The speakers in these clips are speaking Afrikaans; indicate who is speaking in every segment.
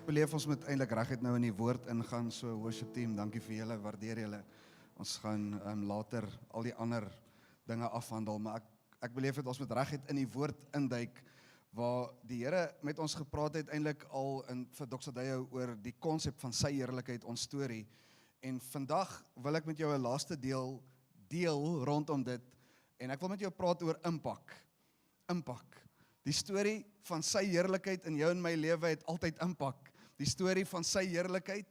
Speaker 1: beleef ons moet eintlik reguit nou in die woord ingaan, so worship team, dankie vir julle, waardeer julle. Ons gaan later al die ander dinge afhandel, maar ek beleef dat ons moet reguit in die woord induik, waar die Here met ons gepraat het eintlik al vir Dr. Dayo oor die konsep van sy heerlikheid, ons storie. En vandag wil ek met jou 'n laaste deel rondom dit, en ek wil met jou praat oor impak. Die storie van sy heerlikheid in jou en my lewe het altyd impak. Die storie van sy heerlikheid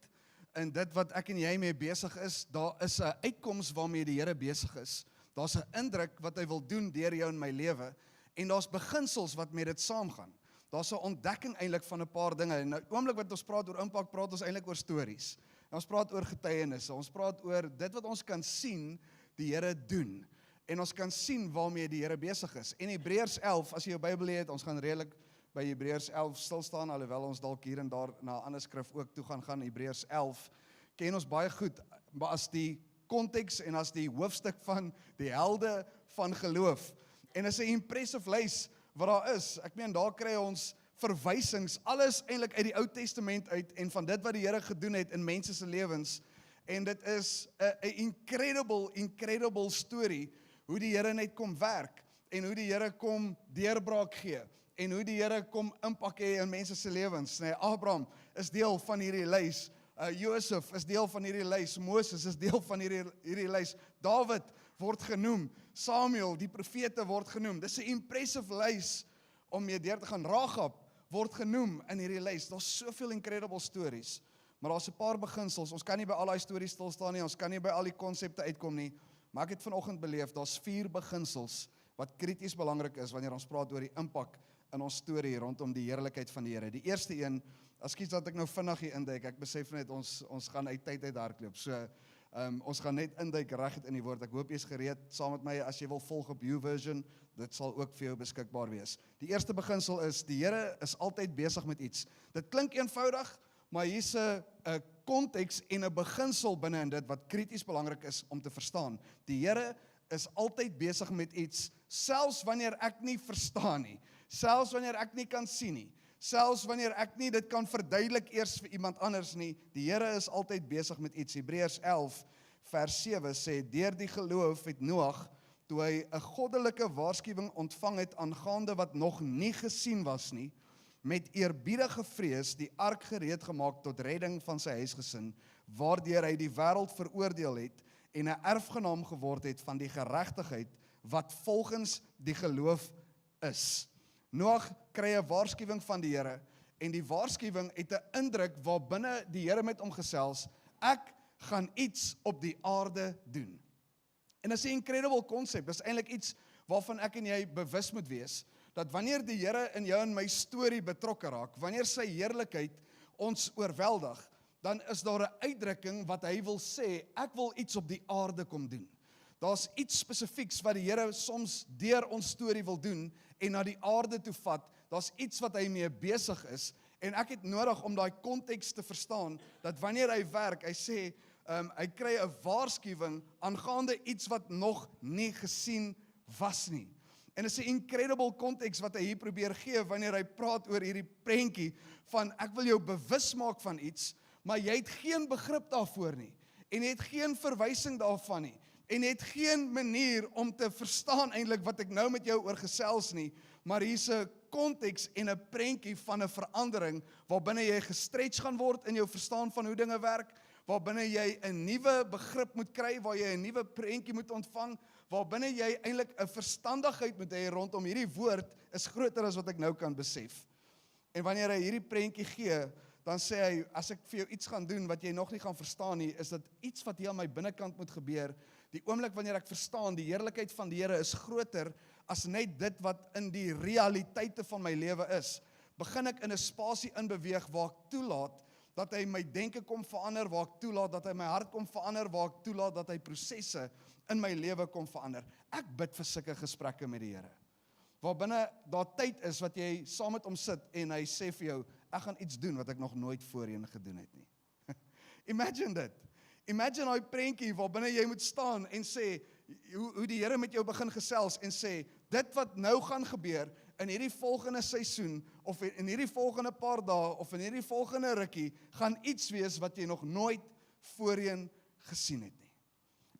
Speaker 1: en dit wat ek en jy mee besig is, daar is 'n uitkoms waarmee die Here besig is. Daar's 'n indruk wat hy wil doen deur jou en my lewe, en daar's beginsels wat met dit saamgaan. Daar's 'n ontdekking eintlik van 'n paar dinge. En nou, oomblik wat ons praat oor impak, praat ons eintlik oor stories. En ons praat oor getuienisse, ons praat oor dit wat ons kan sien die Here doen. En ons kan sien waarmee die Here besig is. En Hebreërs 11, as jy jou Bybel het, ons gaan redelik by Hebreërs 11 stil staan, alhoewel ons dalk hier en daar na 'n ander skrif ook toe gaan. Hebreërs 11 ken ons baie goed, maar as die konteks en as die hoofstuk van die helde van geloof. En is 'n impressive lys wat daar is. Ek meen, daar kry ons verwysings, alles eintlik uit die Ou Testament uit, en van dit wat die Here gedoen het in mense se lewens. En dit is 'n incredible storie, hoe die Here net kom werk, en hoe die Here kom deurbraak gee, en hoe die Here kom impak hê in mense se lewens. Nee, Abraham is deel van hierdie lys, Josef is deel van hierdie lys, Moses is deel van hierdie lys, Dawid word genoem, Samuel, die profete word genoem. Dis 'n impressive lys om mee deur te gaan. Rahab word genoem in hierdie lys. Daar's soveel incredible stories, maar daar's 'n paar beginsels. Ons kan nie by al daai stories stil staan nie, ons kan nie by al die konsepte uitkom nie, maar ek het vanoggend beleef, daar's 4 beginsels wat krities belangrik is wanneer ons praat oor die impak in ons storie rondom die heerlikheid van die Here. Die eerste een, ekskuus dat ek nou vinnig hier induik, ek besef net ons gaan uit tyd uit hardloop. So ons gaan net induik reguit in die woord. Ek hoop jy's gereed saam met my. As jy wil volg op YouVersion, dit sal ook vir jou beskikbaar wees. Die eerste beginsel is, die Here is altyd besig met iets. Dit klink eenvoudig, maar hier's 'n konteks en 'n beginsel binne in dit wat krities belangrik is om te verstaan. Die Here is altyd besig met iets, selfs wanneer ek nie verstaan nie, selfs wanneer ek nie kan sien nie, selfs wanneer ek nie dit kan verduidelik eers vir iemand anders nie. Die Here is altyd besig met iets. Hebreërs 11 vers 7 sê, deur die geloof het Noag, toe hy 'n goddelike waarskuwing ontvang het aangaande wat nog nie gesien was nie, met eerbiedige vrees die ark gereed gemaak tot redding van sy huisgesin, waardeur hy die wêreld veroordeel het en 'n erfgenaam geword het van die geregtigheid wat volgens die geloof is. Noag kry 'n waarskuwing van die Here, en die waarskuwing het 'n indruk waarbinne die Here met hom gesels, ek gaan iets op die aarde doen. En dit is 'n incredible konsep, dit is eintlik iets waarvan ek en jy bewus moet wees, dat wanneer die Here in jou en my storie betrokke raak, wanneer sy heerlikheid ons oorweldig, dan is daar 'n uitdrukking wat hy wil sê, ek wil iets op die aarde kom doen. Daar's iets spesifieks wat die Here soms deur ons storie wil doen en na die aarde toe vat. Daar's iets wat hy mee besig is, en ek het nodig om daai konteks te verstaan, dat wanneer hy werk, hy sê, hy kry 'n waarskuwing aangaande iets wat nog nie gesien was nie. En dit is 'n incredible konteks wat hy hier probeer gee wanneer hy praat oor hierdie prentjie van ek wil jou bewus maak van iets, maar jy het geen begrip daarvoor nie, en jy het geen verwysing daarvan nie, en jy het geen manier om te verstaan eintlik wat ek nou met jou oor gesels nie, maar hier's 'n konteks en 'n prentjie van 'n verandering, waarbinne jy gestretch gaan word in jou verstaan van hoe dinge werk, waarbinne jy 'n nuwe begrip moet kry, waar jy 'n nuwe prentjie moet ontvang, waarbinne jy eintlik 'n verstandigheid moet hê rondom hierdie woord is groter as wat ek nou kan besef. En wanneer hy hierdie prentjie gee, dan sê hy, as ek vir jou iets gaan doen wat jy nog nie gaan verstaan nie, is dit iets wat hier aan my binnekant moet gebeur. Die oomblik wanneer ek verstaan, die heerlikheid van die Here is groter as net dit wat in die realiteite van my lewe is, begin ek in 'n spasie inbeweeg waar ek toelaat dat hy my denke kom verander, waar ek toelaat dat hy my hart kom verander, waar ek toelaat dat hy prosesse in my lewe kom verander. Ek bid vir sulke gesprekke met die Here, waarbinne daar tyd is wat jy saam met hom sit en hy sê vir jou, ek gaan iets doen wat ek nog nooit voorheen gedoen het nie. Imagine dit. Imagine daai prentjie waarbinne jy moet staan en sê, hoe die Here met jou begin gesels en sê, dit wat nou gaan gebeur, in hierdie volgende seisoen, of in hierdie volgende paar dae, of in hierdie volgende rukkie, gaan iets wees wat jy nog nooit voorheen gesien het nie.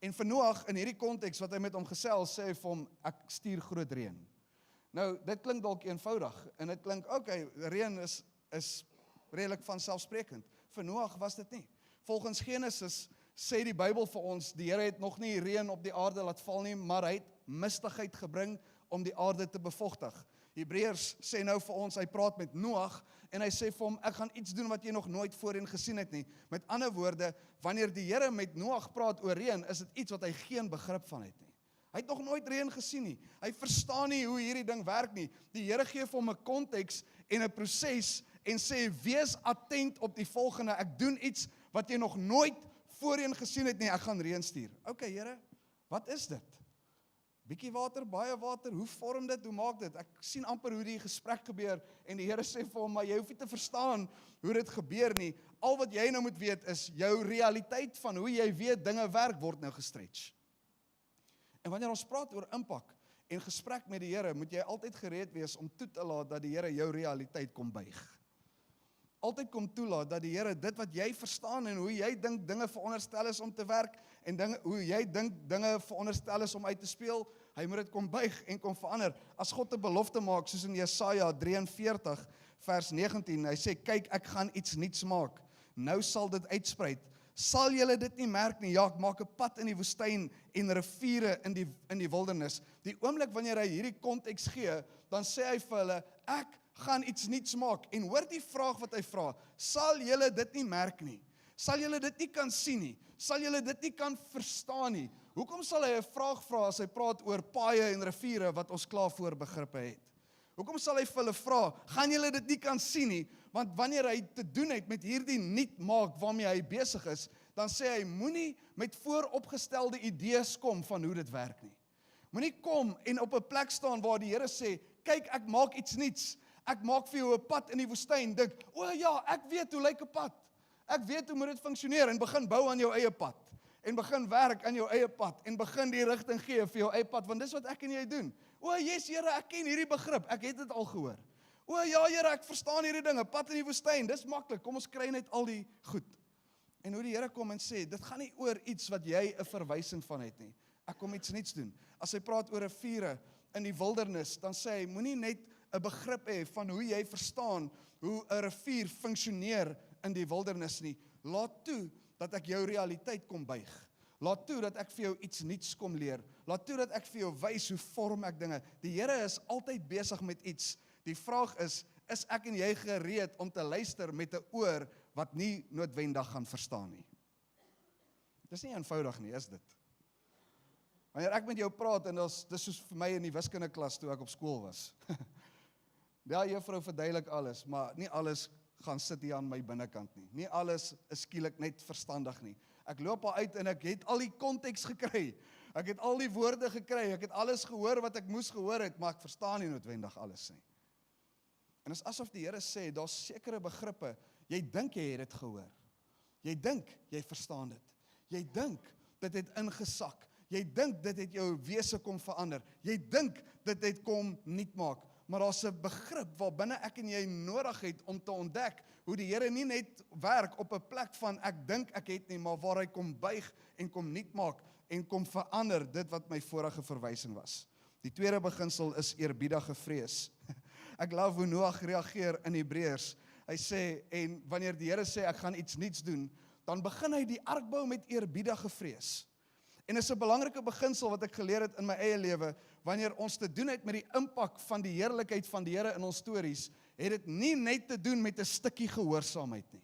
Speaker 1: En vir Noag, in hierdie konteks wat hy met hom gesels, sê hy vir hom, ek stuur groot reën. Nou, dit klink dalk eenvoudig, en dit klink, okay, reën is redelik vanselfsprekend. Vir Noag was dit nie. Volgens Genesis sê die Bybel vir ons, die Here het nog nie reën op die aarde laat val nie, maar hy het mistigheid gebring om die aarde te bevochtig. Hebreërs sê nou vir ons, hy praat met Noag, en hy sê vir hom, ek gaan iets doen wat jy nog nooit voorheen gesien het nie. Met ander woorde, wanneer die Here met Noag praat oor reën, is dit iets wat hy geen begrip van het nie. Hy het nog nooit reën gesien nie. Hy verstaan nie hoe hierdie ding werk nie. Die Here gee vir hom 'n konteks en 'n proses en sê, wees attent op die volgende, ek doen iets wat jy nog nooit voorheen gesien het nie, ek gaan reën stuur. Okay, Here, wat is dit? Bietjie water, baie water, hoe vorm dit, hoe maak dit? Ek sien amper hoe die gesprek gebeur, en die Here sê vir hom, maar jy hoef nie te verstaan hoe dit gebeur nie. Al wat jy nou moet weet is, jou realiteit van hoe jy weet dinge werk, word nou gestretch. En wanneer ons praat oor impak en gesprek met die Here, moet jy altyd gereed wees om toe te laat dat die Here jou realiteit kom buig. Altyd kom toelaat dat die Here dit wat jy verstaan en hoe jy dink dinge veronderstel is om te werk en hoe jy dink dinge veronderstel is om uit te speel, hy moet dit kom buig en kom verander. As God 'n belofte maak, soos in Jesaja 43 vers 19, hy sê, kyk, ek gaan iets nuuts maak, nou sal dit uitsprei. Sal julle dit nie merk nie? Ja, ek maak 'n pad in die woestyn en riviere in die wildernis. Die oomblik wanneer hy hierdie konteks gee, dan sê hy vir hulle, ek gaan iets nuuts maak. En hoor die vraag wat hy vra, sal julle dit nie merk nie? Sal julle dit nie kan sien nie? Sal julle dit nie kan verstaan nie? Hoekom sal hy 'n vraag vra as hy praat oor paaie en riviere wat ons klaar voor begrippe het? Hoekom sal hy vir hulle vra, gaan julle dit nie kan sien nie? Want wanneer hy te doen het met hierdie nuut maak waarmee hy besig is, dan sê hy, moenie met vooropgestelde idees kom van hoe dit werk nie. Moenie kom en op 'n plek staan waar die Here sê, kyk, ek maak iets nuuts. Ek maak vir jou 'n pad in die woestyn. Dink, o ja, ek weet hoe lyk 'n pad. Ek weet hoe moet dit funksioneer en begin bou aan jou eie pad. En begin werk aan jou eie pad en begin die rigting gee vir jou eie pad, want dis wat ek en jy doen. O, yes, Here, ek ken hierdie begrip. Ek het dit al gehoor. O ja, Here, ek verstaan hierdie dinge. Pad in die woestyn, dis maklik. Kom ons kry net al die goed. En hoe die Here kom en sê, dit gaan nie oor iets wat jy 'n verwysing van het nie. Ek kom iets nuuts doen. As hy praat oor riviere in die wildernis, dan sê hy, moenie net 'n begrip hê van hoe jy verstaan hoe 'n rivier funksioneer in die wildernis nie. Laat toe dat ek jou realiteit kom buig. Laat toe dat ek vir jou iets nuuts kom leer. Laat toe dat ek vir jou wys hoe vorm ek dinge. Die Here is altyd besig met iets. Die vraag is ek en jy gereed om te luister met 'n oor wat nie noodwendig gaan verstaan nie? Dis nie eenvoudig nie, is dit? Wanneer ek met jou praat, en dis soos vir my in die wiskundeklas toe ek op skool was. Ja, juffrou verduidelik alles, maar nie alles gaan sit hier aan my binnekant nie. Nie alles is skielik net verstandig nie. Ek loop daar uit en ek het al die konteks gekry. Ek het al die woorde gekry, ek het alles gehoor wat ek moes gehoor het, maar ek verstaan nie noodwendig alles nie. En dit is asof die Here sê, daar's sekere begrippe, jy dink jy het dit gehoor. Jy dink jy verstaan dit. Jy dink dit het ingesak. Jy dink dit het jou wese kom verander. Jy dink dit het kom nuut maak. Maar daar's 'n begrip waarbinne ek en jy nodig het om te ontdek hoe die Here nie net werk op 'n plek van ek dink ek het nie, maar waar hy kom buig en kom nuut maak en kom verander dit wat my vorige verwysing was. Die tweede beginsel is eerbiedige vrees. Ek love hoe Noag reageer in Hebreërs. Hy sê, en wanneer die Here sê ek gaan iets nuuts doen, dan begin hy die ark bou met eerbiedige vrees. En is 'n belangrike beginsel wat ek geleer het in my eie lewe, wanneer ons te doen het met die impak van die heerlikheid van die Here in ons stories, het dit nie net te doen met 'n stukkie gehoorsaamheid nie.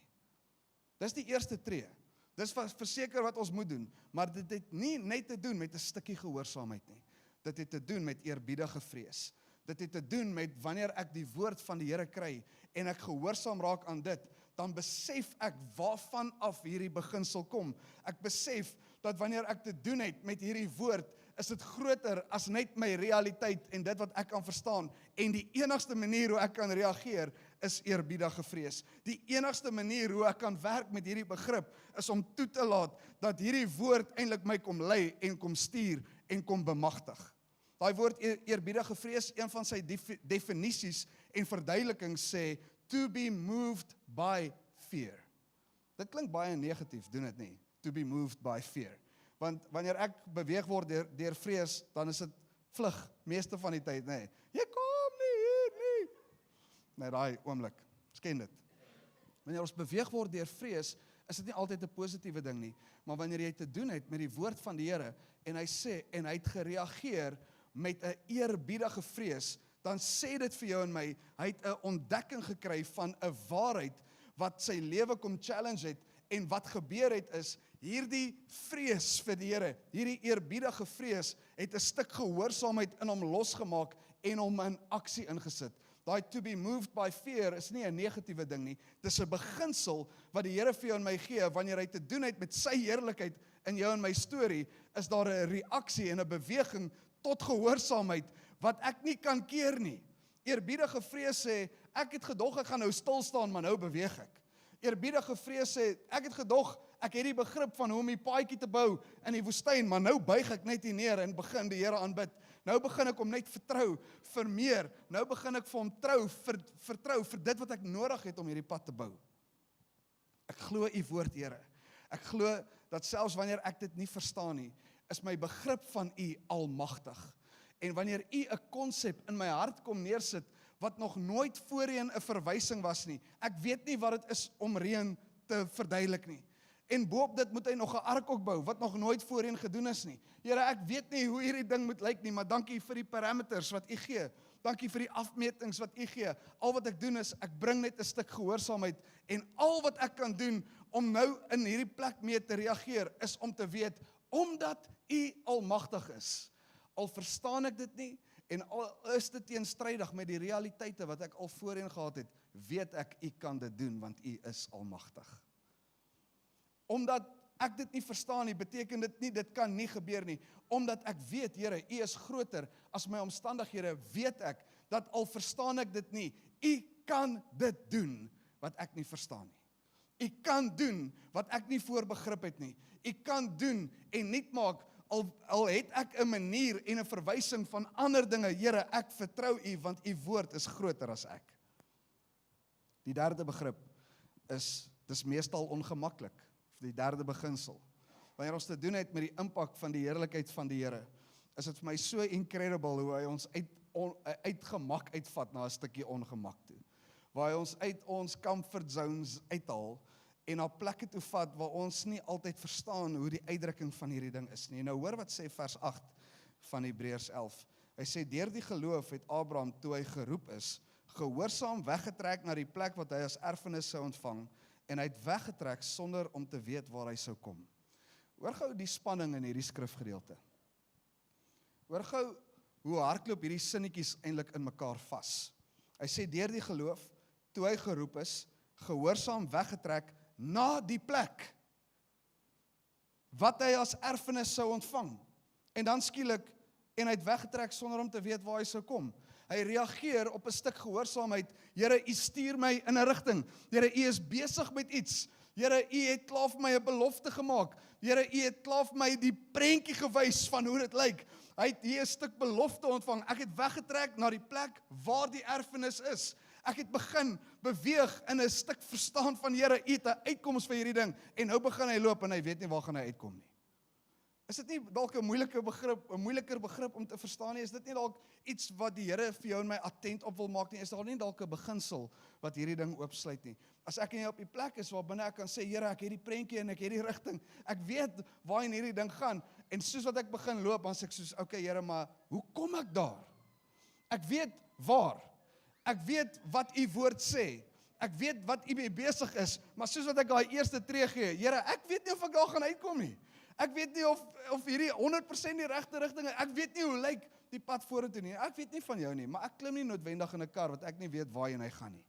Speaker 1: Dis die eerste tree. Dis verseker wat ons moet doen, maar dit het nie net te doen met 'n stukkie gehoorsaamheid nie. Dit het te doen met eerbiedige vrees. Dit het te doen met wanneer ek die woord van die Here kry en ek gehoorsaam raak aan dit, dan besef ek waarvan af hierdie beginsel kom. Ek besef dat wanneer ek te doen het met hierdie woord, is dit groter as net my realiteit en dit wat ek kan verstaan. En die enigste manier hoe ek kan reageer, is eerbiedige vrees. Die enigste manier hoe ek kan werk met hierdie begrip, is om toe te laat dat hierdie woord eintlik my kom lei en kom stuur en kom bemagtig. Daai woord eerbiedige vrees, een van sy definisies en verduidelikings sê, to be moved by fear. Dit klink baie negatief, doen dit nie, to be moved by fear. Want wanneer ek beweeg word deur vrees, dan is dit vlug, meeste van die tyd, nee. Jy kom nie hier nie. Nee, daai oomblik, ons ken dit. Wanneer ons beweeg word deur vrees, is dit nie altyd 'n positiewe ding nie, maar wanneer jy te doen het met die woord van die Here, en hy sê, en hy het gereageer met 'n eerbiedige vrees, dan sê dit vir jou en my, hy het 'n ontdekking gekry van 'n waarheid, wat sy lewe kom challenge het, en wat gebeur het is, hierdie vrees vir die Here, hierdie eerbiedige vrees, het 'n stuk gehoorsaamheid in hom losgemaak, en hom in aksie ingesit. Daai to be moved by fear is nie 'n negatiewe ding nie, dis 'n beginsel wat die Here vir jou en my gee, wanneer hy te doen het met sy heerlikheid in jou en my storie, is daar 'n reaksie en 'n beweging tot gehoorsaamheid, wat ek nie kan keer nie. Eerbiedige vrees sê, ek het gedog ek gaan nou stil staan, maar nou beweeg ek. Eerbiedige vrees sê, ek het gedog, ek het die begrip van hoe om die paadjie te bou in die woestyn, maar nou buig ek net hier neer en begin die Here aanbid. Nou begin ek hom net vertrou vir meer. Nou begin ek vir hom vertrou vir dit wat ek nodig het om hierdie pad te bou. Ek glo u woord, Here. Ek glo dat selfs wanneer ek dit nie verstaan nie, is my begrip van u almagtig. En wanneer u 'n konsep in my hart kom neersit, wat nog nooit voorheen 'n verwysing was nie. Ek weet nie wat dit is om reën te verduidelik nie. En boop dit moet hy nog 'n ark ook bou, wat nog nooit voorheen gedoen is nie. Here, ek weet nie hoe hierdie ding moet lyk nie, maar dankie vir die parameters wat u gee. Dankie vir die afmetings wat u gee. Al wat ek doen is, ek bring net 'n stuk gehoorsaamheid, en al wat ek kan doen, om nou in hierdie plek mee te reageer, is om te weet, omdat u almagtig is. Al verstaan ek dit nie, en al is dit teenstrydig met die realiteite wat ek al voorheen gehad het, weet ek, u kan dit doen, want u is almagtig. Omdat ek dit nie verstaan nie, beteken dit nie, dit kan nie gebeur nie. Omdat ek weet, Here, u is groter as my omstandighede, weet ek, dat al verstaan ek dit nie, u kan dit doen, wat ek nie verstaan nie. U kan doen, wat ek nie voorbegrip het nie. U kan doen, en niet maak, al het ek 'n manier en 'n verwysing van ander dinge, Here, ek vertrou u, want u woord is groter as ek. Die derde begrip is, dis meestal ongemaklik, die derde beginsel. Wanneer ons te doen het met die impak van die heerlikheid van die Here, is dit vir my so incredible hoe hy ons uit gemak uitvat na 'n stukkie ongemak toe. Waar hy ons uit ons comfort zones uithaal en na plekke toe vat waar ons nie altyd verstaan hoe die uitdrukking van hierdie ding is nie. Nou hoor wat sê vers 8 van Hebreërs 11. Hy sê, deur die geloof het Abraham, toe hy geroep is, gehoorsaam weggetrek na die plek wat hy as erfenis sou ontvang, en hy het weggetrek sonder om te weet waar hy sou kom. Hoor gou die spanning in hierdie skrifgedeelte. Hoor gou hoe hardloop hierdie sinnetjies eintlik in mekaar vas. Hy sê, deur die geloof, toe hy geroep is, gehoorsaam weggetrek na die plek wat hy as erfenis sou ontvang. En dan skielik, en hy het weggetrek sonder om te weet waar hy sou kom. Hy reageer op 'n stuk gehoorsaamheid. Here, u stuur my in 'n rigting. Here, u is besig met iets. Here, u het klaar vir my 'n belofte gemaak. Here, u het klaar vir my die prentjie gewys van hoe dit lyk. Hy het hier 'n stuk belofte ontvang. Ek het weggetrek na die plek waar die erfenis is. Ek het begin beweeg in 'n stuk verstaan van, Here, u het 'n uitkoms vir hierdie ding. En nou begin hy loop en hy weet nie waar gaan hy uitkom nie. Is dit nie dalk 'n moeiliker begrip om te verstaan nie? Is dit nie dalk iets wat die Here vir jou en my attent op wil maak nie? Is daar nie dalk 'n beginsel wat hierdie ding oopsluit nie? As ek en jy op die plek is waar binne ek kan sê, Here, ek het die prentjie en ek het die rigting. Ek weet waarheen hierdie ding gaan. En soos wat ek begin loop, dan sê ek soos, okay, Here, maar hoe kom ek daar? Ek weet waar. Ek weet wat u woord sê. Ek weet wat u mee besig is, maar soos wat ek daai eerste tree gee, Here, ek weet nie of ek daar gaan uitkom nie. Ek weet nie of hierdie 100% die regte rigting is. Ek weet nie hoe lyk die pad vorentoe nie. Ek weet nie van jou nie, maar ek klim nie noodwendig in 'n kar wat ek nie weet waarheen hy gaan nie.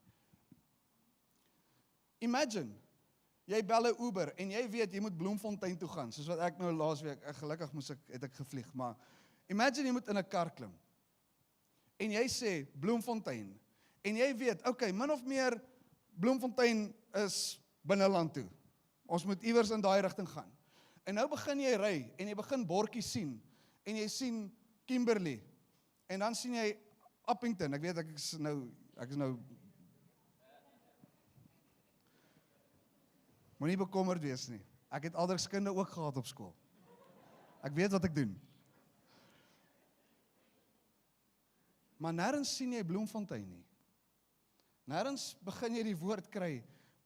Speaker 1: Imagine, jy bel 'n Uber en jy weet jy moet Bloemfontein toe gaan, soos wat ek nou laasweek, gelukkig het ek gevlieg, maar imagine jy moet in 'n kar klim. En jy sê Bloemfontein. En jy weet, okay, min of meer Bloemfontein is binneland toe. Ons moet iewers in daai rigting gaan. En nou begin jy ry, en jy begin bordjies sien, en jy sien Kimberley, En dan sien jy Appington, ek weet ek is nou moenie bekommerd wees nie. Ek het aardrykskunde ook gehad op skool. Ek weet wat ek doen. Maar nêrens sien jy Bloemfontein nie. Nêrens begin jy die woord kry,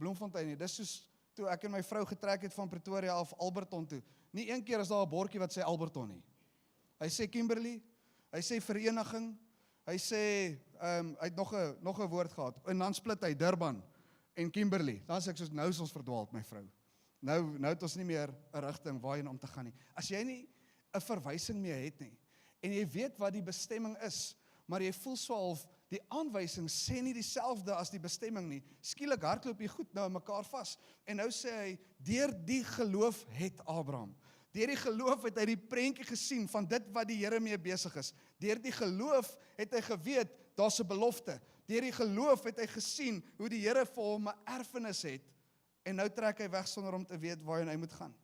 Speaker 1: Bloemfontein nie. Dis soos toe ek en my vrou getrek het van Pretoria af Alberton toe. Nie een keer is daar 'n bordjie wat sê Alberton nie. Hy sê Kimberley, hy sê vereniging, hy sê, hy het nog 'n woord gehad, en dan split hy Durban en Kimberley. Dan sê ek soos, nou is ons verdwaald, my vrou. Nou het ons nie meer 'n rigting waarheen om te gaan nie. As jy nie 'n verwysing meer het nie, en jy weet wat die bestemming is, maar jy voel so half, die aanwysing sê nie dieselfde as die bestemming nie, skielik hardloop jy goed nou in mekaar vas, en nou sê hy, deur die geloof het Abraham, deur die geloof het hy die prentjie gesien van dit wat die Here mee besig is, deur die geloof het hy geweet, daar's 'n belofte, deur die geloof het hy gesien, hoe die Here vir hom 'n erfenis het, en nou trek hy weg sonder om te weet waarheen hy moet gaan.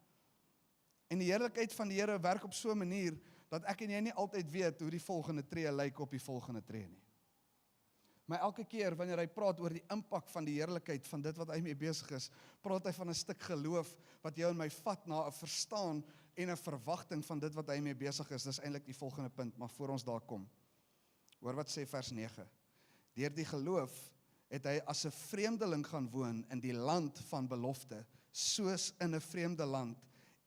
Speaker 1: En die heerlikheid van die Here werk op so 'n manier, dat ek en jy nie altyd weet hoe die volgende tree lyk op die volgende tree nie. Maar elke keer wanneer hy praat oor die impak van die heerlikheid van dit wat hy mee besig is, praat hy van 'n stuk geloof wat jou en my vat na 'n verstaan en 'n verwagting van dit wat hy mee besig is. Dis eintlik die volgende punt, maar voor ons daar kom. Hoor wat sê vers 9. Deur die geloof het hy as 'n vreemdeling gaan woon in die land van belofte, soos in 'n vreemde land,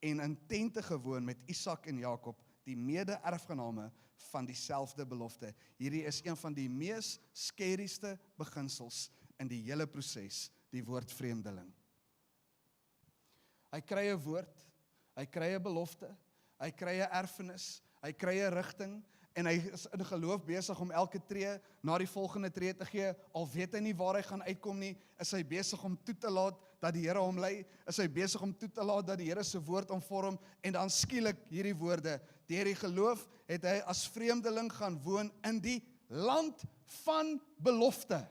Speaker 1: en in tente gewoon met Isak en Jakob, die mede-erfgename van dieselfde belofte. Hierdie is een van die mees skerryste beginsels in die hele proses, die woord vreemdeling. Hy kry 'n woord, hy kry 'n belofte, hy kry 'n erfenis, hy kry 'n rigting, en hy is in geloof besig om elke tree na die volgende tree te gee, al weet hy nie waar hy gaan uitkom nie, is hy besig om toe te laat dat die Here hom lei, is hy besig om toe te laat dat die Here se woord hom vorm, en dan skielik hierdie woorde, deur die geloof het hy as vreemdeling gaan woon in die land van belofte.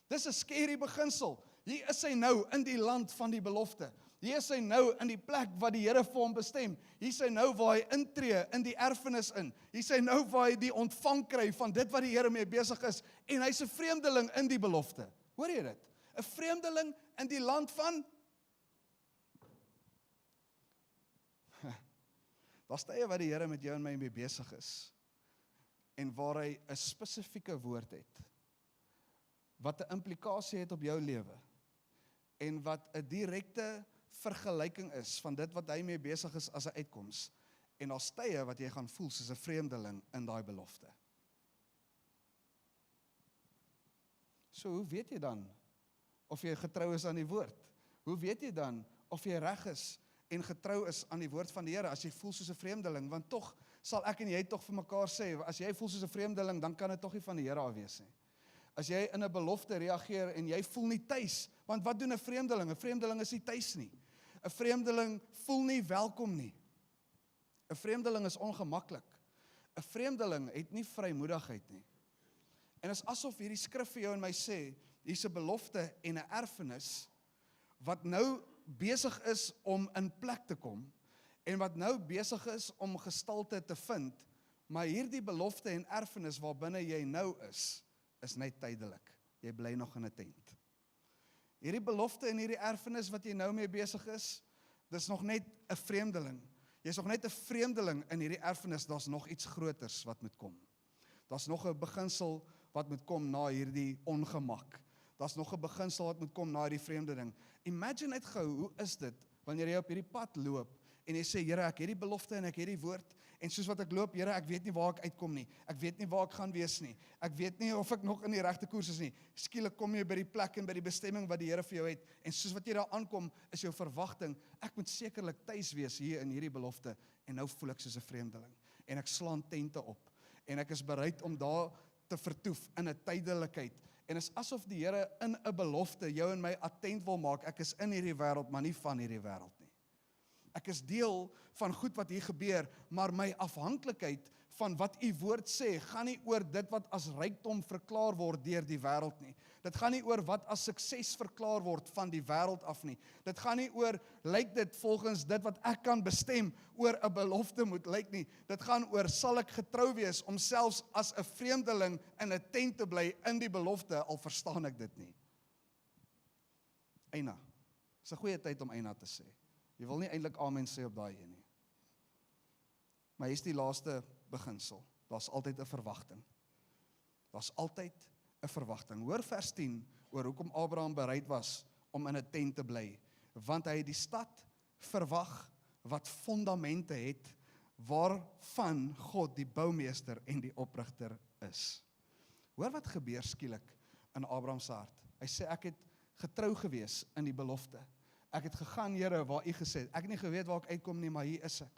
Speaker 1: Dis 'n skerry beginsel. Hier is hy nou in die land van die belofte. Hier is hy nou in die plek wat die Here vir hom bestem. Hier is hy nou waar hy intree in die erfenis in. Hier is hy nou waar hy die ontvang kry van dit wat die Here mee besig is. En hy's 'n vreemdeling in die belofte. Hoor jy dit? 'n Vreemdeling in die land van... Daar's tye wat die Here met jou en my mee besig is. En waar hy 'n spesifieke woord het. Wat 'n implikasie het op jou lewe. En wat 'n direkte vergelyking is van dit wat hy mee besig is as 'n uitkoms. En daar's tye wat jy gaan voel soos 'n vreemdeling in daai belofte. So, hoe weet jy dan of jy getrou is aan die woord? Hoe weet jy dan of jy reg is en getrou is aan die woord van die Here as jy voel soos 'n vreemdeling? Want tog sal ek en jy tog vir mekaar sê, as jy voel soos 'n vreemdeling, dan kan dit tog nie van die Here af wees nie. As jy in 'n belofte reageer en jy voel nie tuis, want wat doen 'n vreemdeling? 'n Vreemdeling is nie tuis nie. 'n Vreemdeling voel nie welkom nie. 'n Vreemdeling is ongemaklik. 'n Vreemdeling het nie vrymoedigheid nie. En is asof hierdie skrif vir jou en my sê, hier's 'n belofte en 'n erfenis wat nou besig is om in plek te kom en wat nou besig is om gestalte te vind, maar hierdie belofte en erfenis waarbinne jy nou is net tydelik. Jy bly nog in 'n tent. Hierdie belofte en hierdie erfenis wat jy nou mee besig is, dis nog net 'n vreemdeling. Jy's nog net 'n vreemdeling in hierdie erfenis, daar's nog iets groters wat moet kom. Daar's nog 'n beginsel wat moet kom na hierdie ongemak. Daar's nog 'n beginsel wat moet kom na hierdie vreemde ding. Imagine net gou, hoe is dit wanneer jy op hierdie pad loop en jy sê, Here, ek het die belofte en ek het die woord, en soos wat ek loop, Here, ek weet nie waar ek uitkom nie. Ek weet nie waar ek gaan wees nie. Ek weet nie of ek nog in die regte koers is nie. Skielik kom jy by die plek en by die bestemming wat die Here vir jou het, en soos wat jy daar aankom, is jou verwagting, ek moet sekerlik tuis wees hier in hierdie belofte, en nou voel ek soos 'n vreemdeling, en ek slaan tente op, en ek is bereid om daar te vertoef in 'n tydelikheid, en is asof die Here in 'n belofte jou en my attent wil maak, ek is in hierdie wêreld, maar nie van hierdie wêreld nie. Ek is deel van goed wat hier gebeur, maar my afhanklikheid van wat u woord sê, gaan nie oor dit wat as rykdom verklaar word deur die wêreld nie. Dit gaan nie oor wat as sukses verklaar word van die wêreld af nie. Dit gaan nie oor, lyk dit volgens dit wat ek kan bestem, oor 'n belofte moet lyk nie. Dit gaan oor, sal ek getrou wees om selfs as 'n vreemdeling in 'n tent te bly in die belofte, al verstaan ek dit nie. Eina. Dis 'n goeie tyd om eina te sê. Jy wil nie eintlik amen sê op daai een nie. Maar hier is die laaste beginsel. Daar's altyd 'n verwagting. Daar's altyd 'n verwagting. Hoor vers 10 oor hoekom Abraham bereid was om in 'n tent te bly, want hy het die stad verwag wat fondamente het, waarvan God die boumeester en die oprigter is. Hoor wat gebeur skielik in Abraham se hart. Hy sê, ek het getrou gewees in die belofte. Ek het gegaan, Here, waar u gesê het. Ek het nie geweet waar ek uitkom nie, maar hier is ek.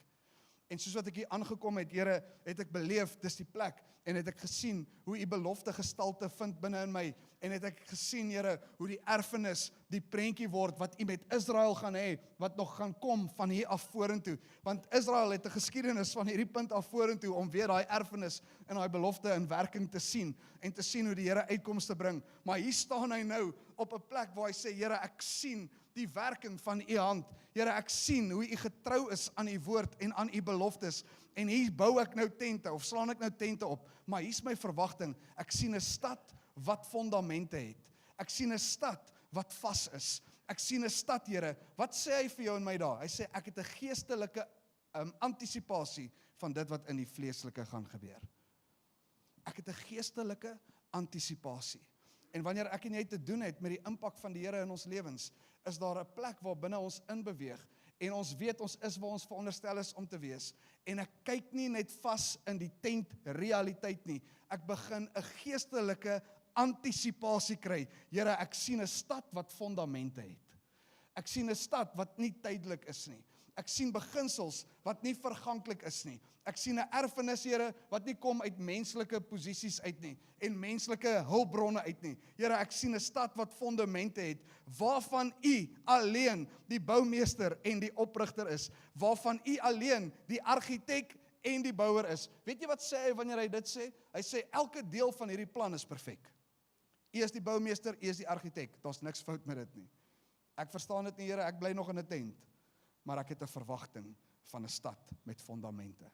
Speaker 1: En soos wat ek hier aangekom het, Here, het ek beleef, dis die plek, en het ek gesien hoe u belofte gestalte vind binne in my, en het ek gesien, Here, hoe die erfenis, die prentjie word, wat u met Israel gaan hê, wat nog gaan kom van hier af vorentoe. Want Israel het 'n geskiedenis van hierdie punt af vorentoe, om weer daai erfenis en daai belofte in werking te sien, en te sien hoe die Here uitkomste bring. Maar hier staan hy nou, op 'n plek waar hy sê, Here, ek sien die werking van u hand. Here, ek sien hoe u getrou is aan u woord en aan u beloftes. En hier bou ek nou tente, of slaan ek nou tente op. Maar hier is my verwagting. Ek sien 'n stad wat fondamente het. Ek sien 'n stad wat vas is. Ek sien 'n stad, Here. Wat sê hy vir jou en my daar? Hy sê, ek het 'n geestelike antisipasie van dit wat in die vleeslike gaan gebeur. Ek het 'n geestelike antisipasie. En wanneer ek en jy te doen het met die impak van die Here in ons lewens, is daar 'n plek waar binne ons inbeweeg, en ons weet ons is waar ons veronderstel is om te wees. En ek kyk nie net vas in die tent realiteit nie. Ek begin 'n geestelike antisipasie kry. Here, ek sien 'n stad wat fondamente het. Ek sien 'n stad wat nie tydelik is nie. Ek sien beginsels wat nie verganklik is nie. Ek sien 'n erfenis, Here, wat nie kom uit menslike posisies uit nie, en menslike hulpbronne uit nie. Here, ek sien 'n stad wat fondamente het, waarvan u alleen die boumeester en die oprigter is, waarvan u alleen die argitek en die bouer is. Weet jy wat sê hy wanneer hy dit sê? Hy sê, elke deel van hierdie plan is perfek. U is die boumeester, u is die argitek. Daar's niks fout met dit nie. Ek verstaan dit nie, Here, ek bly nog in 'n tent, maar ek het 'n verwagting van 'n stad met fondamente.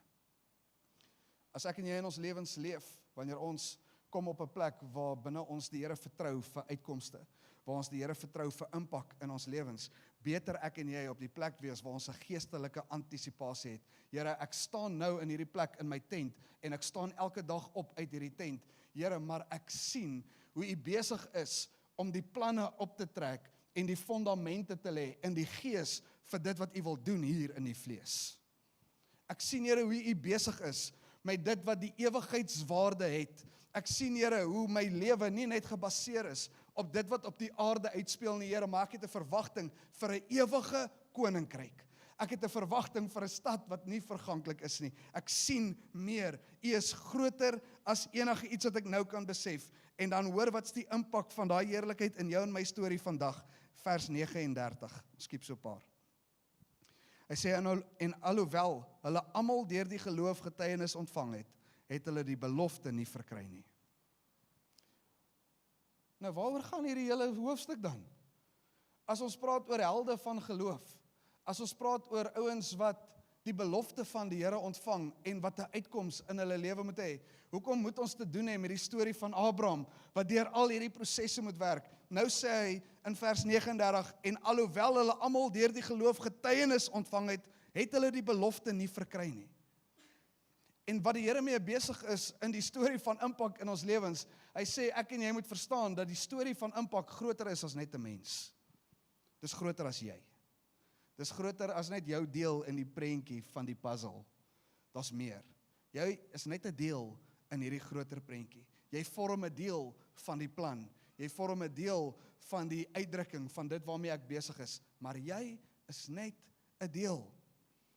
Speaker 1: As ek en jy in ons lewens leef, wanneer ons kom op 'n plek waar binne ons die Here vertrou vir uitkomste, waar ons die Here vertrou vir impak in ons lewens, beter ek en jy op die plek wees waar ons 'n geestelike antisipasie het. Here, ek staan nou in hierdie plek in my tent, en ek staan elke dag op uit hierdie tent. Here, maar ek sien hoe u besig is om die planne op te trek en die fondamente te lê in die gees vir dit wat u wil doen hier in die vlees. Ek sien, Here, hoe u besig is met dit wat die ewigheidswaarde het. Ek sien, Here, hoe my lewe nie net gebaseer is op dit wat op die aarde uitspeel nie, Here, maar ek het 'n verwagting vir 'n ewige koninkryk. Ek het 'n verwagting vir 'n stad wat nie verganklik is nie. Ek sien meer. U is groter as enige iets wat ek nou kan besef. En dan hoor wat's die impak van daai heerlikheid in jou en my storie vandag. Vers 39. Skiep so 'n paar. Hy sê, en alhoewel hulle almal deur die geloof getuienis ontvang het, het hulle die belofte nie verkry nie. Nou, waaroor gaan hierdie hele hoofstuk dan? As ons praat oor helde van geloof, as ons praat oor ouens wat die belofte van die Here ontvang en wat 'n uitkoms in hulle lewe moet hê, hoekom moet ons te doen hê met die storie van Abraham, wat deur al hierdie prosesse moet werk? Nou sê hy in vers 39, en alhoewel hulle almal deur die geloof getuienis ontvang het, het hulle die belofte nie verkry nie. En wat die Here mee besig is in die storie van impak in ons lewens, hy sê, ek en jy moet verstaan dat die storie van impak groter is as net 'n mens. Dis groter as jy. Dis groter as net jou deel in die prentjie van die puzzle. Daar's meer. Jy is net 'n deel in hierdie groter prentjie. Jy vorm 'n deel van die plan. Jy vorm 'n deel van die uitdrukking van dit waarmee ek besig is. Maar jy is net 'n deel.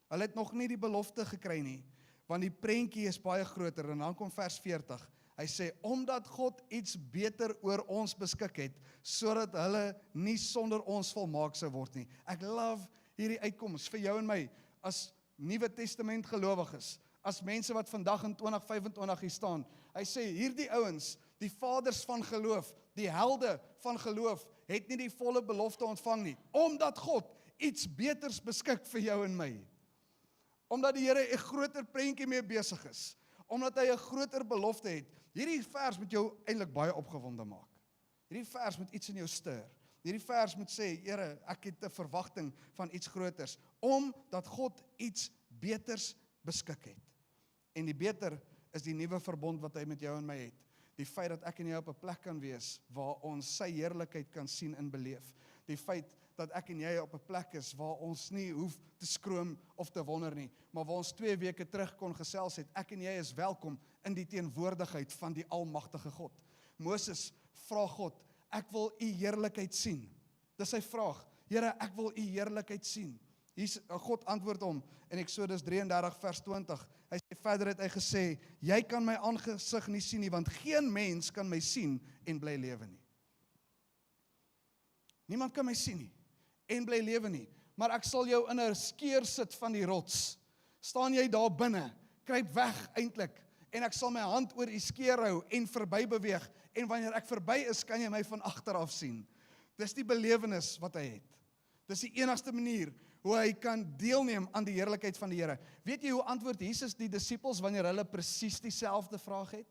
Speaker 1: Hulle het nog nie die belofte gekry nie, want die prentjie is baie groter. En dan kom vers 40. Hy sê, omdat God iets beter oor ons beskik het, sodat hulle nie sonder ons volmaak sou word nie. Ek love hierdie uitkoms vir jou en my, as Nuwe Testament gelowiges, as mense wat vandag in 2025 hier staan. Hy sê, hierdie ouens, die vaders van geloof, die helde van geloof, het nie die volle belofte ontvang nie, omdat God iets beters beskik vir jou en my. Omdat die Here 'n groter prentjie mee besig is, omdat hy 'n groter belofte het. Hierdie vers moet jou eintlik baie opgewonde maak. Hierdie vers moet iets in jou stir. Hierdie vers moet sê, Here, ek het 'n verwagting van iets groters, omdat God iets beters beskik het. En die beter is die nuwe verbond wat hy met jou en my het. Die feit dat ek en jy op 'n plek kan wees waar ons sy heerlikheid kan sien en beleef. Die feit dat ek en jy op 'n plek is waar ons nie hoef te skroom of te wonder nie, maar waar ons 2 weke terug kon gesels het, ek en jy is welkom in die teenwoordigheid van die almagtige God. Moses vra God, ek wil u heerlikheid sien. Dis sy vraag, Here, ek wil u heerlikheid sien. God antwoord hom in Eksodus 33 vers 20. Hy sê verder het hy gesê, jy kan my aangesig nie sien nie, want geen mens kan my sien en bly lewe nie. Niemand kan my sien nie en bly lewe nie, maar ek sal jou in 'n skeur sit van die rots. Staan jy daar binne, kruip weg eintlik, en ek sal my hand oor die skeur hou en verby beweeg, en wanneer ek verby is, kan jy my van agter af sien. Dis die belewenis wat hy het. Dis die enigste manier hoe hy kan deelneem aan die heerlikheid van die Here. Weet jy hoe antwoord Jesus die disippels wanneer hulle presies dieselfde vraag het?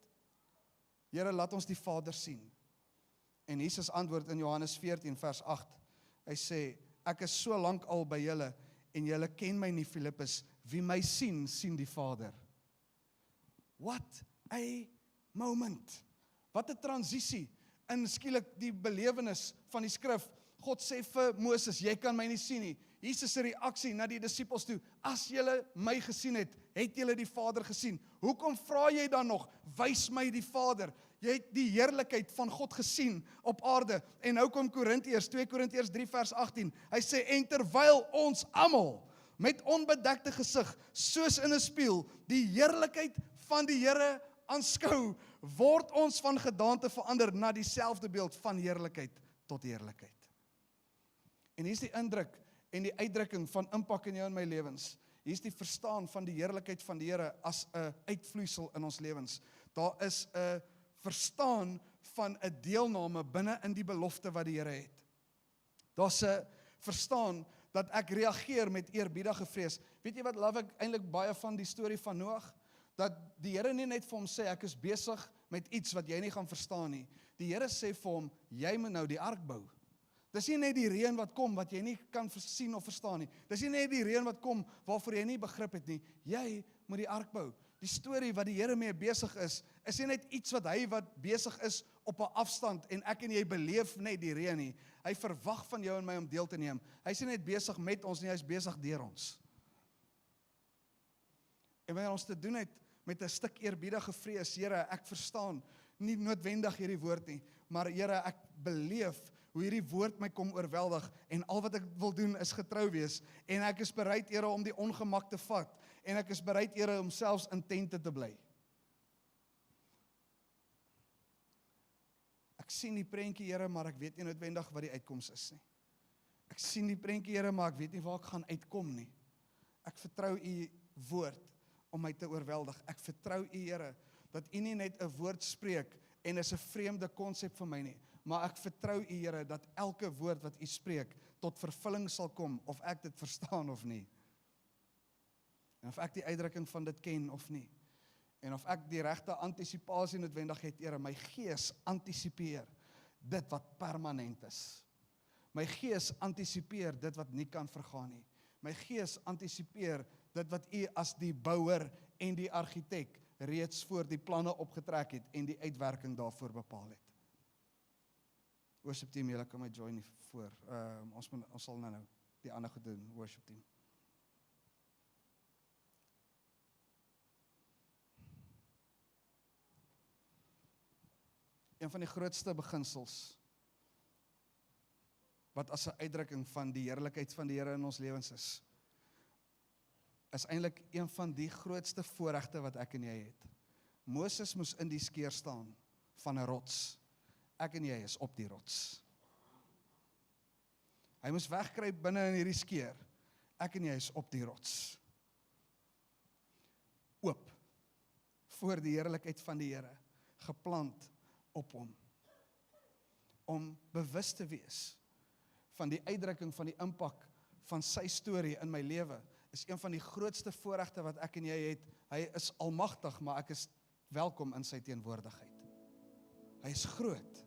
Speaker 1: Here, laat ons die Vader sien. En Jesus antwoord in Johannes 14 vers 8. Hy sê, ek is so lank al by julle en julle ken my nie, Filippus, wie my sien, sien die Vader. What a moment. Wat 'n transisie in skielik die belewenis van die skrif. God sê vir Moses, jy kan my nie sien nie. Jesus se reaksie na die disippels toe, as julle my gesien het, het julle die Vader gesien. Hoekom vra jy dan nog, wys my die Vader? Jy het die heerlikheid van God gesien op aarde. En nou kom Korintiërs, 2 Korintiërs 3 vers 18. Hy sê, en terwyl ons almal met onbedekte gesig, soos in 'n spieël, die heerlikheid van die Here aanskou, word ons van gedaante verander na dieselfde beeld van heerlikheid tot heerlikheid. En hier is die indruk en die uitdrukking van impak in jou en my lewens. Hier is die verstaan van die heerlikheid van die Here as 'n uitvloeisel in ons lewens. Daar is 'n verstaan van 'n deelname binne in die belofte wat die Here het. Daar's 'n verstaan dat ek reageer met eerbiedige vrees. Weet jy wat love ek eintlik baie van die storie van Noag? Dat die Here nie net vir hom sê, ek is besig met iets wat jy nie gaan verstaan nie. Die Here sê vir hom, jy moet nou die ark bou. Dis nie net die reën wat kom, wat jy nie kan sien of verstaan nie. Dis nie net die reën wat kom, waarvoor jy nie begrip het nie. Jy moet die ark bou. Die storie wat die Here mee besig is nie net iets wat hy wat besig is op 'n afstand, en ek en jy beleef net die reën nie. Hy verwag van jou en my om deel te neem. Hy is nie net besig met ons nie, hy is besig deur ons. En wanneer ons te doen het met 'n stuk eerbiedige vrees, Here, ek verstaan nie noodwendig hierdie woord nie, maar Here, ek beleef hoe hierdie woord my kom oorweldig, en al wat ek wil doen is getrou wees, en ek is bereid, Here, om die ongemak te vat, en ek is bereid, Here, om selfs in tente te bly. Ek sien die prentjie, Here, maar ek weet nie noodwendig wat die uitkoms is nie. Ek sien die prentjie, Here, maar ek weet nie waar ek gaan uitkom nie. Ek vertrou u woord om my te oorweldig. Ek vertrou u, Here, dat u nie net 'n woord spreek en is 'n vreemde konsep vir my nie, maar ek vertrou u, Here, dat elke woord wat u spreek tot vervulling sal kom, of ek dit verstaan of nie. En of ek die uitdrukking van dit ken of nie. En of ek die regte antisipasie noodwendig het, Here, my gees antisipeer dit wat permanent is. My gees antisipeer dit wat nie kan vergaan nie. My gees antisipeer dit wat u as die bouer en die argitek reeds voor die planne opgetrek het en die uitwerking daarvoor bepaal het. Worship team, julle kan my join nie voor. Ons sal nou die ander goed doen, worship team. Een van die grootste beginsels wat as 'n uitdrukking van die heerlikheid van die Here in ons lewens is eintlik een van die grootste voorregte wat ek en jy het. Moses moes in die skeur staan van 'n rots. Ek en jy is op die rots. Hy moes wegkruip binne in hierdie skeur. Ek en jy is op die rots. Oop, voor die heerlikheid van die Here, geplant op hom. Om bewus te wees van die uitdrukking van die impak van sy storie in my lewe, is een van die grootste voorregte wat ek en jy het. Hy is almagtig, maar ek is welkom in sy teenwoordigheid. Hy is groot.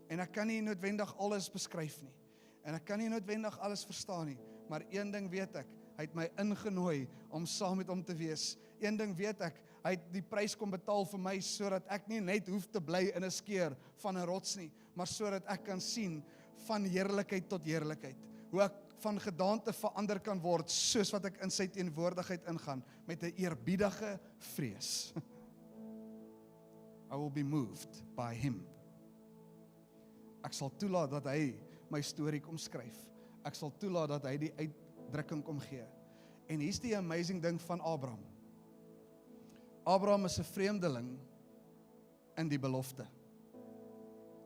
Speaker 1: En ek kan nie noodwendig alles beskryf nie. En ek kan nie noodwendig alles verstaan nie. Maar een ding weet ek, hy het my ingenooi om saam met hom te wees. Een ding weet ek, hy het die prys kom betaal vir my, sodat ek nie net hoef te bly in 'n skeur van 'n rots nie, maar sodat ek kan sien van heerlikheid tot heerlikheid. Hoe ek van gedaante verander kan word, soos wat ek in sy teenwoordigheid ingaan, met 'n eerbiedige vrees. I will be moved by him. Ek sal toelaat dat hy my storie kom skryf. Ek sal toelaat dat hy die uitdrukking kom gee. En hier's die amazing ding van Abraham. Abraham is 'n vreemdeling in die belofte.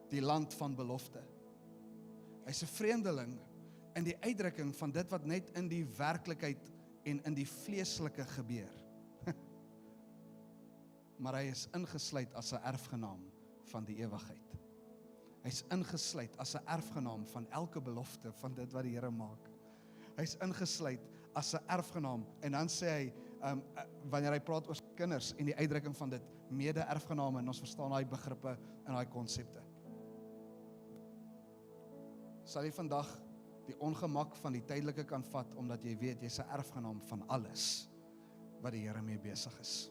Speaker 1: Die land van belofte. Hy's 'n vreemdeling in die uitdrukking van dit wat net in die werklikheid en in die vleeslike gebeur. Maar hy is ingesluit as 'n erfgenaam van die ewigheid. Hy's ingesluit as 'n erfgenaam van elke belofte van dit wat die Here maak. Hy's ingesluit as 'n erfgenaam, en dan sê hy, wanneer hy praat oor kinders en die uitdrukking van dit, mede-erfgename, en ons verstaan daai begrippe en daai konsepte. Sal jy vandag die ongemak van die tydelike kan vat, omdat jy weet, jy's 'n erfgenaam van alles wat die Here mee besig is.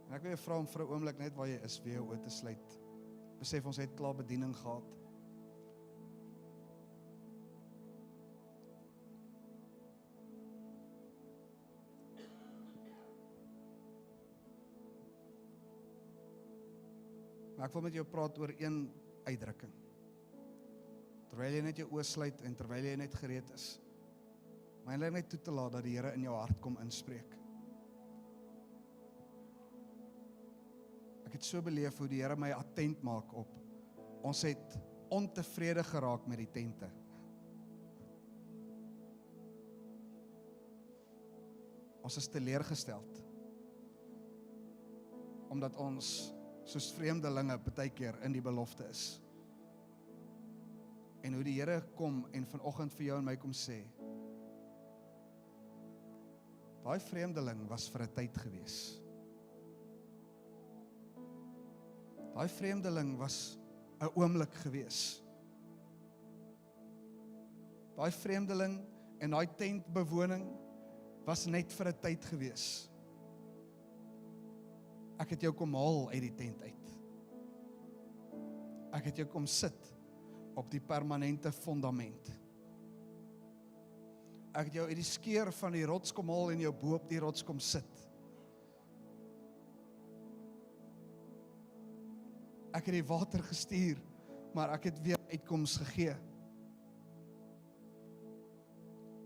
Speaker 1: En ek wil jou vra om vir 'n oomblik net waar jy is, weer jou oë te sluit. Besef ons het klaar bediening gehad. Maar ek wil met jou praat oor een uitdrukking. Terwyl jy net jou oë sluit en terwyl jy net gereed is, maar eintlik net toe te laat dat die Here in jou hart kom inspreek. Ek het so beleef hoe die Here my attent maak op. Ons het ontevrede geraak met die tente. Ons is teleurgesteld. Omdat ons soos vreemdelinge partykeer in die belofte is. En hoe die Here kom en vanoggend vir jou en my kom sê, daai vreemdeling was vir 'n tyd gewees. Daai vreemdeling was 'n oomblik gewees. Daai vreemdeling en daai tentbewoning was net vir 'n tyd gewees. Ek het jou kom haal uit die tent uit. Ek het jou kom sit op die permanente fondament. Ek het jou uit die skeur van die rots kom haal en jou bo op die rots kom sit. Ek het die water gestuur, maar ek het weer uitkoms gegee.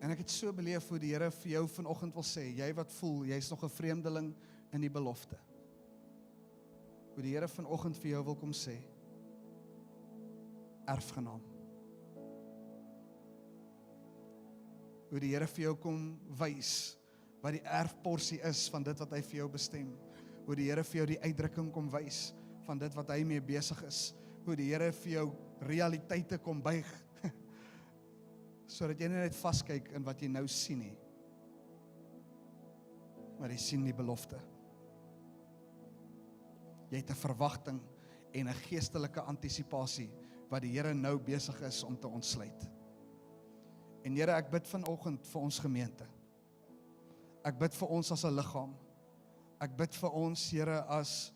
Speaker 1: En ek het so beleef hoe die Here vir jou vanoggend wil sê, jy wat voel, jy's nog 'n vreemdeling in die belofte. Hoe die Here vanoggend vir jou wil kom sê, erfgenaam. Hoe die Here vir jou kom wys, wat die erfporsie is van dit wat hy vir jou bestem. Hoe die Here vir jou die uitdrukking kom wys, van dit wat hy mee besig is, hoe die Here vir jou realiteite kom buig, sodat jy nie net vaskyk in wat jy nou sien nie, maar jy sien die belofte. Jy het 'n verwagting en 'n geestelike antisipasie, wat die Here nou besig is om te ontsluit. En Here, ek bid vanoggend vir ons gemeente. Ek bid vir ons as 'n liggaam. Ek bid vir ons, Here, as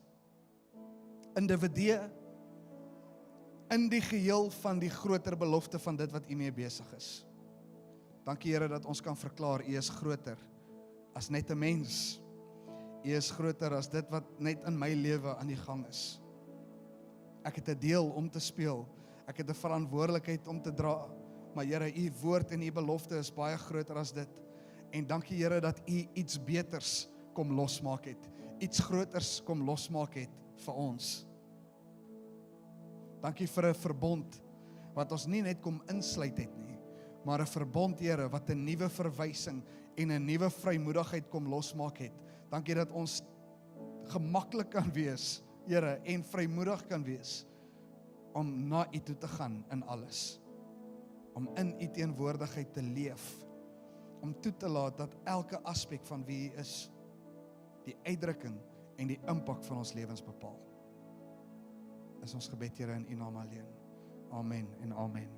Speaker 1: individue in die geheel van die groter belofte van dit wat U mee besig is. Dankie Here dat ons kan verklaar, U is groter as net 'n mens. U is groter as dit wat net in my lewe aan die gang is. Ek het 'n deel om te speel, ek het 'n verantwoordelikheid om te dra, maar Here, U woord en U belofte is baie groter as dit. En dankie Here dat U iets beters kom losmaak het, iets groters kom losmaak het vir ons. Dankie vir 'n verbond wat ons nie net kom insluit het nie, maar 'n verbond, Here, wat 'n nuwe verwysing en 'n nuwe vrymoedigheid kom losmaak het. Dankie dat ons gemaklik kan wees, Here, en vrymoedig kan wees om na U toe te gaan in alles. Om in U teenwoordigheid te leef. Om toe te laat dat elke aspek van wie U is, die uitdrukking en die impak van ons lewens bepaal. Is ons gebed, Here, in U naam alleen. Amen en amen.